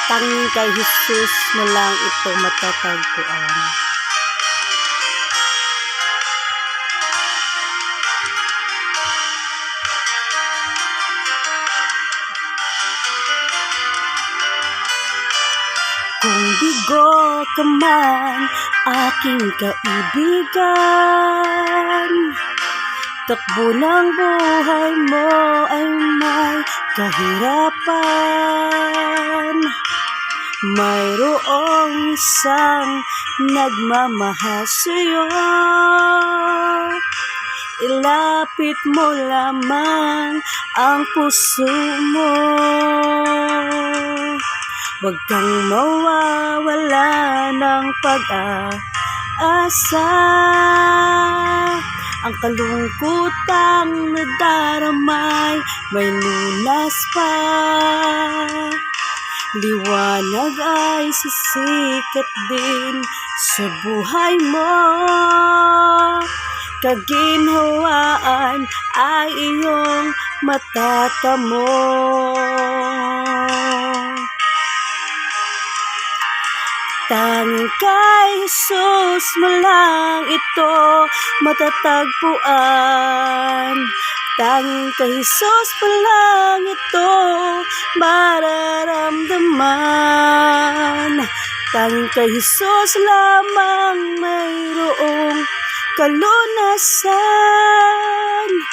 Tanging kay Jesus mo lang ito matatagpuan. Kung bigo ka man, aking kaibigan, takbo ng buhay mo ay may kahirapan. Mayroong isang nagmamahal sa'yo, ilapit mo lamang ang puso mo. Huwag kang mawawala ng pag-asa. Ang kalungkutang nadaramay may lunas pa. Liwanag ay sisikat din sa buhay mo. Kaginhawaan ay iyong matatamo. Tanging kay Jesus mo lang ito matatagpuan. Tanging kay Jesus mo lang ito mararamdaman. Tanging kay Jesus lamang mayroong kalunasan.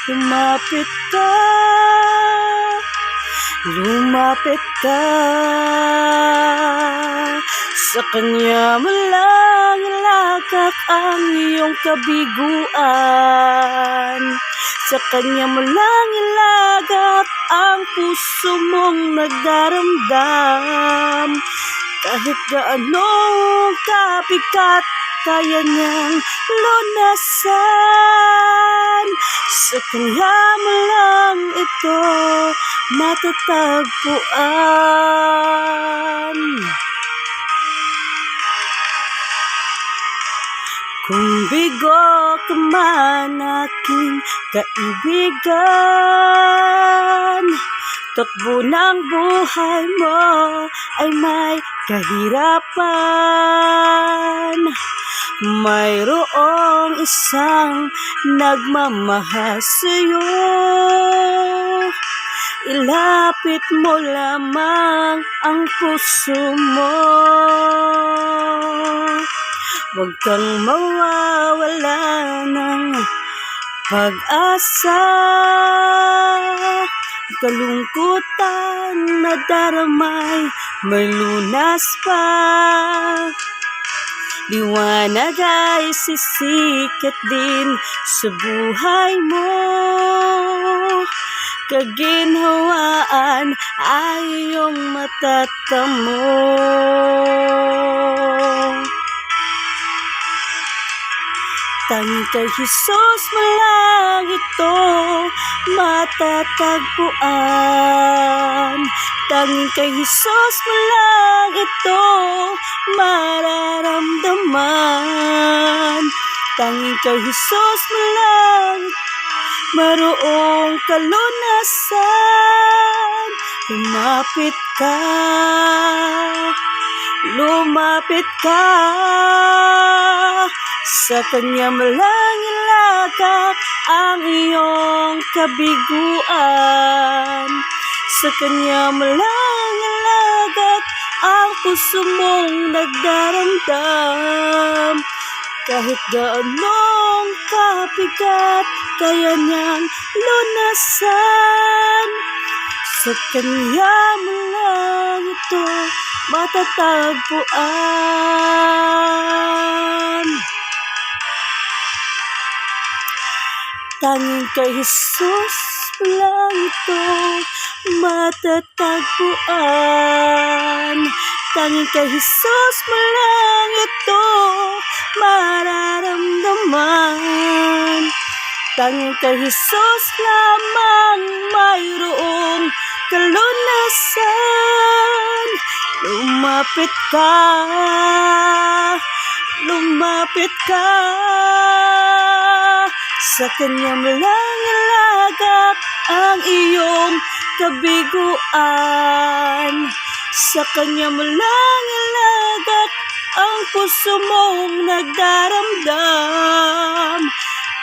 Lumapit ka, lumapit ka. Sa Kanya mo lang ilagak ang iyong kabiguan. Sa Kanya mo lang ilagak ang puso mong nagdaramdam. Kahit gaano kabigat, kaya niyang lunasan. Sa Kanya mo lang ito matatagpuan. Kung bigo ka man, aking kaibigan, takbo ng buhay mo ay may kahirapan. Mayroong isang nagmamahal sa'yo, ilapit mo lamang ang puso mo. Huwag kang mawawala ng pag-asa. Kalungkutan na daramay may lunas pa. Liwanag ay sisikat din sa buhay mo. Kaginhawaan ay iyong matatamo. Tanging kay Jesus mo lang ito matatagpuan. Tanging kay Jesus mo lang ito mararamdaman. Tanging kay Jesus mo lang mayroong kalunasan. Lumapit ka, lumapit ka. Sa Kanya mo lang ilagak ang iyong kabiguan. Sa Kanya mo lang ilagak ang puso mong nagdaramdam. Kahit gaanong kabigat, kaya niyang lunasan. Sa Kanya mo lang ito matatagpuan. Tanging kay Jesus lang ito matatagpuan. Tanging kay Jesus mo lang ito mararamdaman. Tanging kay Jesus lamang mayroong kalunasan. Lumapit ka, lumapit ka. Sa Kanya mo lang ilagak ang iyong kabiguan. Sa kanya mo lang ilagat ang puso mong nagdaramdam.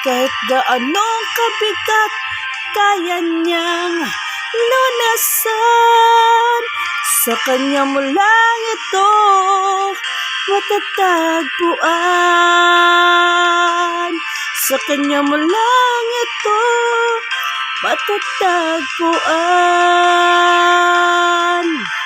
Kahit gaanong kabigat, kaya niyang lunasan. Sa kanya mo lang ito matatagpuan. Sa kanya mo lang ito matatagpuan.